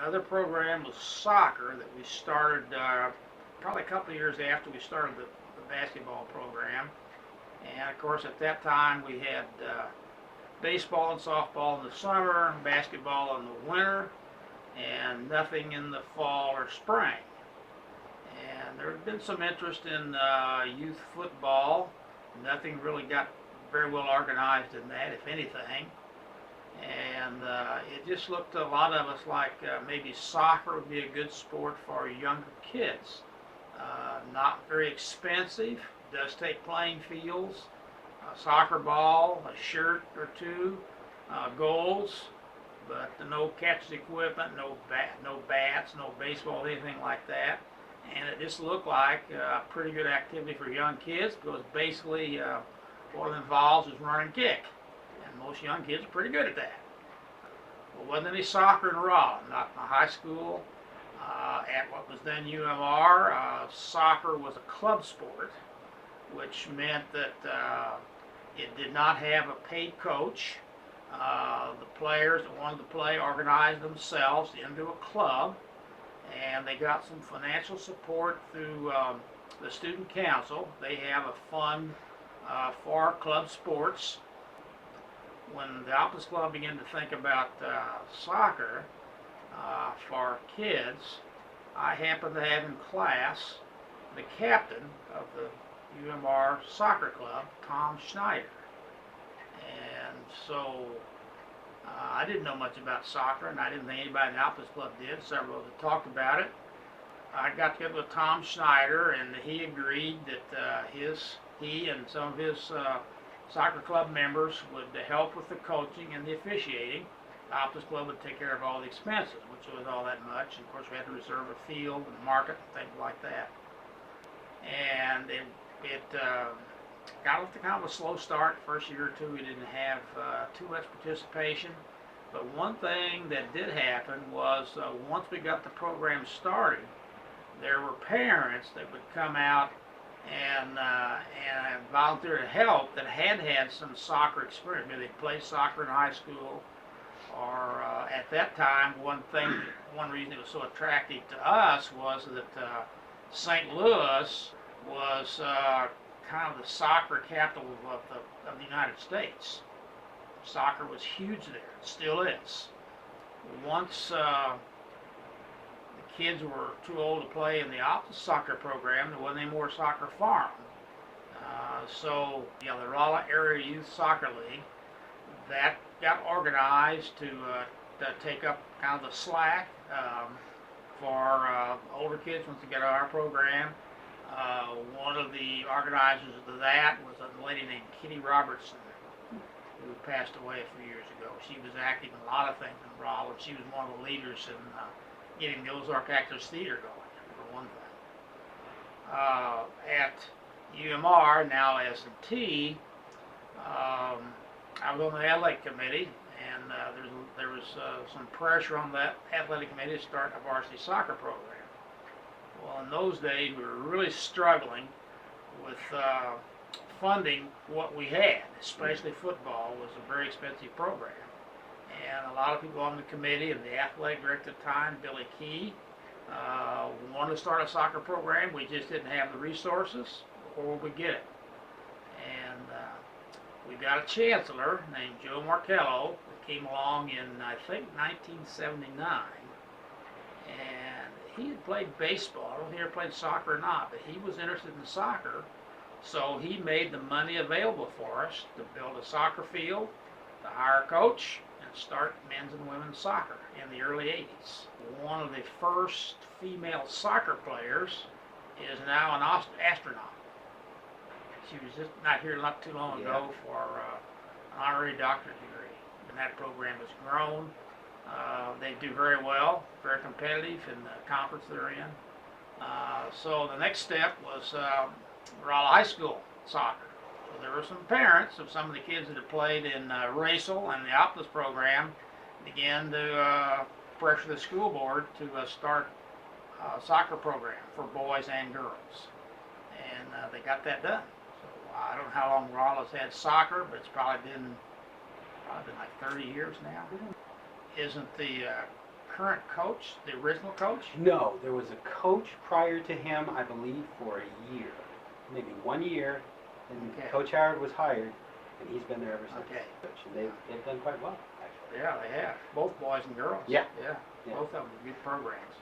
other program was soccer that we started probably a couple of years after we started the basketball program. And of course, at that time, we had baseball and softball in the summer, basketball in the winter, and nothing in the fall or spring. And there had been some interest in youth football. Nothing really got very well organized in that, if anything. And it just looked to a lot of us like maybe soccer would be a good sport for younger kids. Not very expensive, does take playing fields, a soccer ball, a shirt or two, goals, but no catcher's equipment, no bats, no baseball, anything like that. And it just looked like a pretty good activity for young kids because basically what it involves is run and kick. And most young kids are pretty good at that. There wasn't any soccer in Rolla, not in the high school. At what was then UMR, soccer was a club sport, which meant that it did not have a paid coach. The players that wanted to play organized themselves into a club, and they got some financial support through the student council. They have a fund for club sports. When the Optus Club began to think about soccer for kids, I happened to have in class the captain of the UMR soccer club, Tom Schneider. And so I didn't know much about soccer, and I didn't think anybody in the Optus Club did. Several of us talked about it. I got together with Tom Schneider, and he agreed that he and some of his soccer club members would help with the coaching and the officiating. The Optus Club would take care of all the expenses, which was all that much. And of course, we had to reserve a field and market and things like that. And it got off to kind of a slow start. First year or two, we didn't have too much participation. But one thing that did happen was once we got the program started, there were parents that would come out and volunteer to help that had some soccer experience. Maybe they played soccer in high school, or at that time, one reason it was so attractive to us was that St. Louis was kind of the soccer capital of the United States. Soccer was huge there, it still is. Once the kids were too old to play in the Optus soccer program, there wasn't any more soccer for them. So the Rolla Area Youth Soccer League, that got organized to take up kind of the slack for older kids once they got our program. One of the organizers of that was a lady named Kitty Robertson, who passed away a few years ago. She was active in a lot of things in Rolla. She was one of the leaders in getting the Ozark Actors Theater going, for one thing. At UMR, now S&T, I was on the athletic committee, and there was some pressure on that athletic committee to start a varsity soccer program. Well, in those days, we were really struggling with funding what we had, especially football was a very expensive program. And a lot of people on the committee and the athletic director at the time, Billy Key, wanted to start a soccer program. We just didn't have the resources, or would we get it? And we got a chancellor named Joe Markello that came along in, I think, 1979. And he had played baseball. I don't know if he ever played soccer or not, but he was interested in soccer. So he made the money available for us to build a soccer field, to hire a coach, and start men's and women's soccer in the early 80s. One of the first female soccer players is now an astronaut. She was just not here not too long ago for an honorary doctorate degree. And that program has grown. They do very well, very competitive in the conference they're in. So the next step was Rolla High School soccer. So there were some parents of some of the kids that had played in Racel and the Optus program began to pressure the school board to start a soccer program for boys and girls. And they got that done. So I don't know how long Rolla's had soccer, but it's probably been like 30 years now. Isn't the current coach, the original coach? No, there was a coach prior to him, I believe, for a year, maybe 1 year, and Okay. Coach Howard was hired, and he's been there ever since. Okay. And they've done quite well, actually. Yeah, they have. Both boys and girls. Yeah. Yeah. Yeah. Both of them good programs.